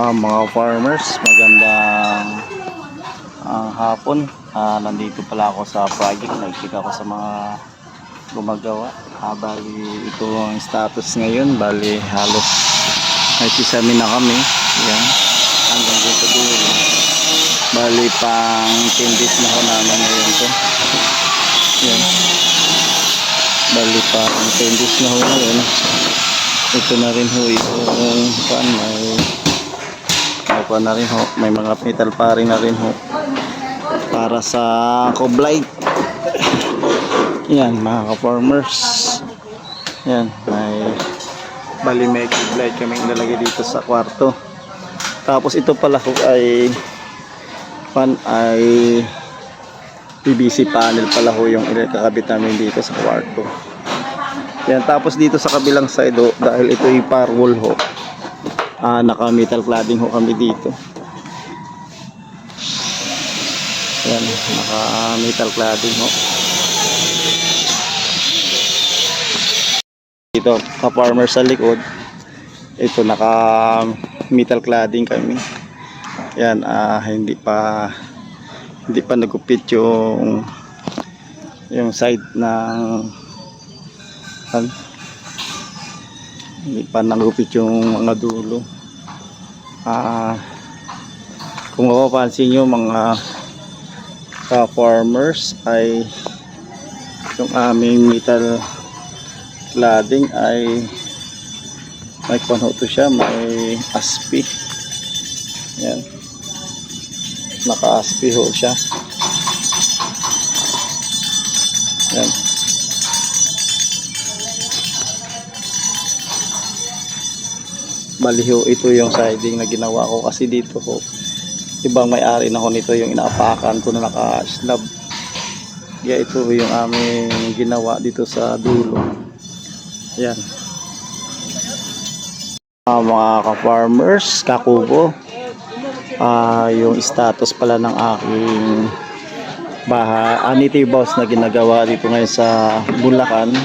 Mga farmers, magandang hapon. Nandito pala ako sa project. Nag-check ako sa mga gumagawa. Bali, ito ang status ngayon. Bali, halos nagsisamin na kami. Yan. Hanggang dito dulo. Bali, pang 10 days na ako namin ngayon to. Yan. Bali, pang 10 days na ako ngayon. Ito na rin ho yung may mga metal pa rin na rin ho para sa coblight. Yan mga ka-farmers, yan may coblight kami ilalagay dito sa kwarto. Tapos ito pala ho ay PVC panel pala ho yung ikakabit namin dito sa kwarto. Yan, tapos dito sa kabilang side ho, dahil ito yung parwall ho, naka metal cladding ho kami dito. Yan, naka metal cladding ho dito ka-farmer sa likod. Ito naka metal cladding kami. Yan, hindi pa nagupit yung side ng hindi pa nagupit yung mga dulo. Kung mapapansin nyo mga ka-farmers, ay yung aming metal cladding ay may konhoto siya, may aspi. Yan, naka-aspi ho siya. Yan. Baliho, ito yung siding na ginawa ko kasi dito ho, ibang may-ari na ho nito yung inaapakan ko na naka-slab. Kaya ito yung aming ginawa dito sa dulo. Yan. Mga ka-farmers, kakubo, yung status pala ng aking native house na ginagawa dito ngayon sa Bulacan.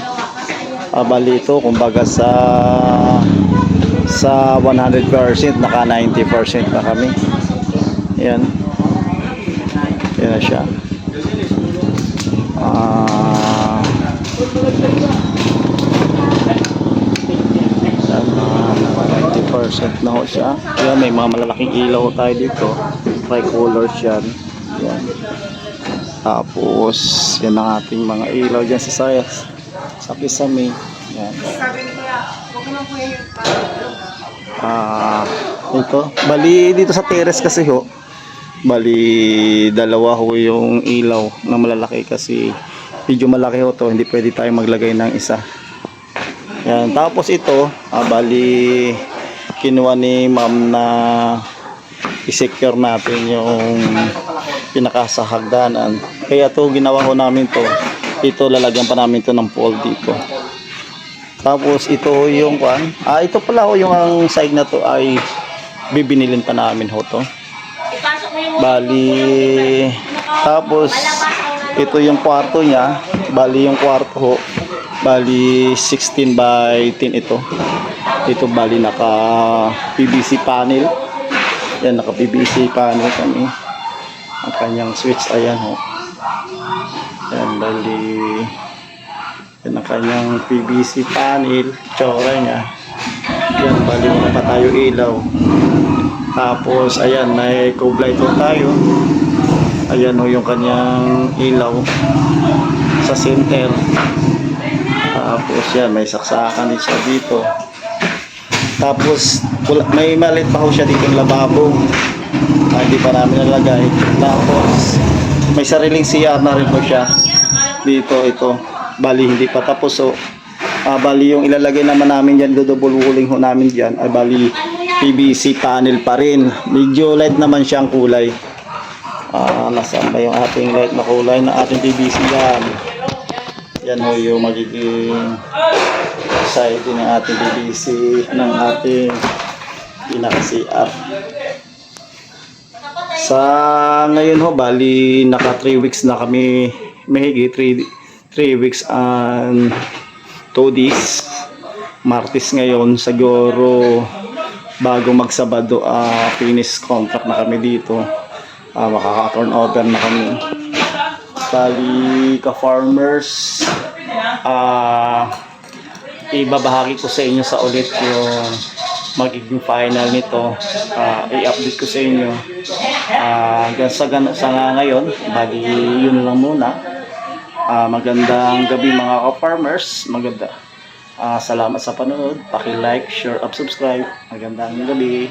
Bali ito kumbaga sa 100%, naka 90% na kami. Yan. Yan na siya. Yan, naka 90% na ho siya. Yan, may mga malalaking ilaw tayo dito. Tricolors yan. Yan. Tapos, yan ang ating mga ilaw dyan sa kisame. Yan. Ito, bali dito sa terrace kasi ho, bali dalawa ho yung ilaw na malalaki kasi medyo malaki ho to, hindi pwede tayo maglagay ng isa. Yan, tapos ito, bali kinuha ni ma'am na i-secure natin yung pinakasahagdanan, kaya to ginawa ho namin to. Ito lalagyan pa namin to ng pole dito. Tapos ito yung ito pala ho, yung ang side na to ay bibinilin pa namin ho to. Bali, tapos ito yung kwarto niya. Bali yung kwarto ho, bali 16 by 10 ito. Ito bali naka PVC panel. Yan, naka PVC panel kami. Ang kanyang switch, ayan ho. Yan, bali yan ang kanyang PVC panel, tsura niya. Yan, bali na pa tayo ilaw. Tapos ayan, may coblight tayo. Ayan o yung kanyang ilaw sa center. Tapos yan, may saksakan din siya dito. Tapos may maliit pa ho siya dito yung lababo, hindi pa namin nalagay. Tapos may sariling CR na rin po siya dito. Ito bali hindi pa tapos so bali yung ilalagay naman namin dyan, double walling ho namin dyan, ay bali PVC panel pa rin. Medyo light naman siyang kulay. Nasaan ba yung ating light na kulay na ating PVC yan? Yan ho yung magiging siding ng ating PVC ng ating pinaka-CR. Sa ngayon ho, bali naka 3 weeks na kami, mahigit 3 weeks and 2 days. Martes ngayon, siguro bago magsabado, finish contract na kami dito. Makaka-turn over na kami. Bali, ka-farmers, ibabahagi ko sa inyo sa ulit yung magiging final nito. I-update ko sa inyo. Hanggang sa ngayon, bali yun lang muna. Magandang gabi mga ka-farmers. Salamat sa panonood. Paki-like, share, subscribe. Magandang gabi.